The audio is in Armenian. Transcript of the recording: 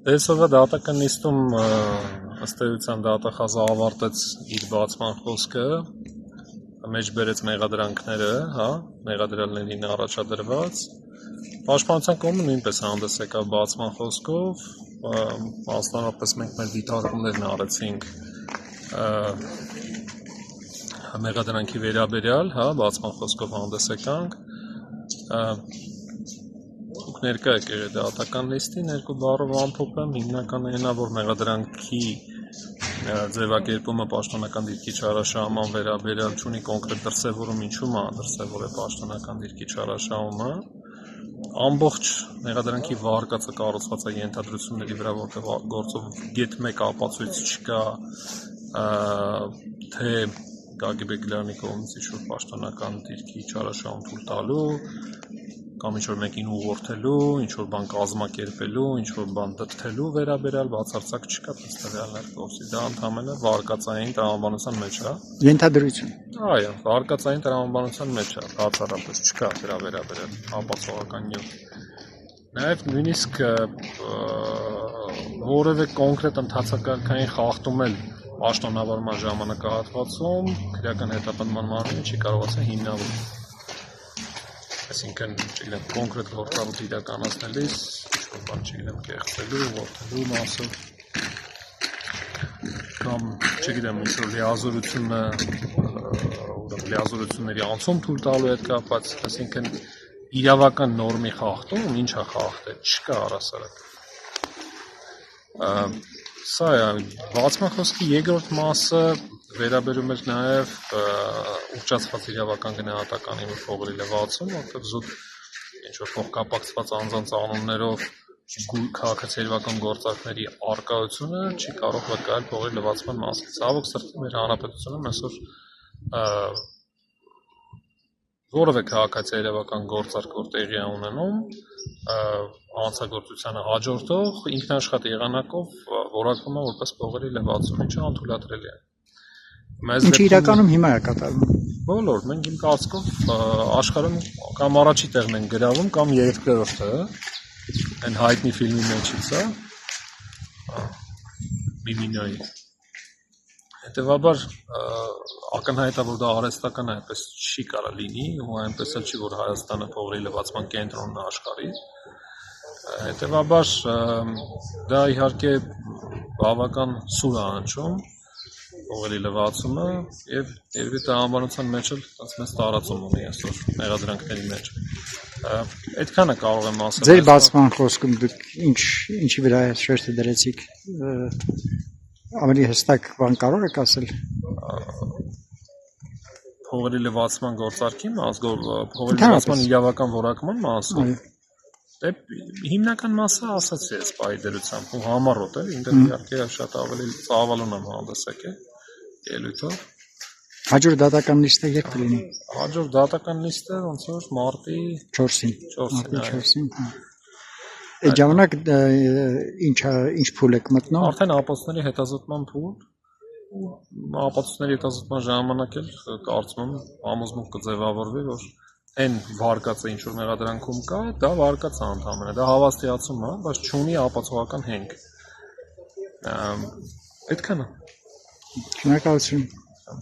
Այսօրվա դատական նիստում ըստ էության դատախազը ավարտեց իր բացման խոսքը, մեջ բերեց մեղադրանքները, մեղադրյալներին առաջադրված։ Պաշտպանության կողմը նույնպես հանդես եկավ բացման խոսքով, մասնավորապես մենք մեր դիտարկումներն արեցինք մեղադրանքի վերաբերյալ, բացման խոսքով հանդես եկանք։ Դուք ներկա եկեք դատական նիստին, երկու բառով ամփոփեմ, հիմնականը այնա, որ մեղադրանքի ձևակերպումը պաշտոնական դիրքի չարաշահման վերաբերյալ չունի կոնկրետ դրսևորում, ինչու՞մ է դրսևորել պաշտոնական դիրքի չարաշահումը։ Ամբողջ մեղադրանքի վարկածը կառուցված է ենթադրությունների վրա, որտեղ գործով գեթ մեկ ապացույց չկա, թե Գագիկ Բեգլարյանի կողմից ինչ-որ պաշտոնական դիրքի չարաշահում թույլ տալու, կամ ինչ-որ մեկին ուղղորդելու, ինչ-որ բան կազմակերպելու, ինչ-որ բան դրդելու վերաբերյալ բացարձակ չկա տվյալներ կողմից։ Դա ընդհանրապես վարկածային տրամաբանության մեջ է։ Ենթադրություն։ Այո, վարկածային տրամաբանության մեջ է, բացառապես չկա դրա վերաբերյալ ապացուցողական նյութ։ Նաև նույնիսկ որևէ կոնկրետ ընթացակարգային խախտում էլ պաշտոնավարման ժամանակահատվածում քրեական հետապնդման մարմինը չի կարողացել հիմնավորել։ Այսինքն, չգիտեմ, կոնկրետ գործառույթ իրականացնելիս, ինչ-որ բան, չգիտեմ, կեղծելու, որդելու մասով, կամ, չգիտեմ, ինչ-որ լիազորությունների անցում թույլ տալու հետ կապված, այսինքն, իրավական նորմի խախտում, ինչ է խախտել, չկա առհասարակ։ Սա է, բացման խոսքի երկրորդ մասը վերաբերում էր նաև ուռճացված իրավական գնահատականի փողերի լվացում, որտեղ զուտ ինչ-որ փոխկապակցված անձանց անուններով քաղաքացիական գործարքների առկայությունը չի կարող վկայել փողերի լվացման մասին։ Ցավոք սրտի մեր հանրապետությունում այսօր որևէ քաղաքացիական գործարք, որ տեղի է ունենում, հանցագործությանը հաջորդող ինքնաշխատ եղանակով որակվում է որպես փողերի լվացում, ինչը անթույլատրելի է։ Ինչը իրականում հիմա է կատարվում։ Բոլոր, մենք իմ կարծիքով աշխարհում կամ առաջի տեղն են գրավում, կամ երկրորդը, այն հայտնի ֆիլմի մեջից է, Միմինոյի։ Հետևաբար ակնհայտ է, որ դա արհեստական այնպես չի կարա լինի, ու այնպես էլ չի, որ Հայաստանը փողերի լվացման կենտրոնն է աշխարհի։ Հետևաբար դա իհարկե բավական սուր է հնչում փողերի լվացումը, եւ երևի տրամաբանության մեջ էլ մեծ տարածում ունի այսօր մեղադրանքների մեջ։ Այդքանը կարող եմ ասել։ Ձեր բացման խոսքում դուք ինչի վրա շեշտը դրեցիք, ավելի հստակ բան կարող եք ասել։ Փողերի լվացման գործարքի մասով, փողերի լվացման իրավական որակման մասով։ Հիմնական մասը ասացի ես պահի դրությամբ, ու համառոտ է, ինքն իհարկե շատ ավելի ծավալուն եմ հանդես եկել ելույթով։ Հաջորդ դատական նիստը երբ կլինի։ Հաջորդ դատական նիստը ոնց որ մարտի 4-ին։ Այդ ժամանակ ինչ փուլ եք մտնում։ Արդեն ապացույցների հետազոտման փուլ, ապացույցների հետազոտման ժամանակ էլ կարծում եմ համոզմունք կձևավորվի, որ այն վարկածը ինչ որ մեղադրանքում կա, դա վարկած է ընդհանրապես, դա հավաստիացում է, բայց չունի ապացուցողական հենք։ Այդքանը։ Շնորհակալություն։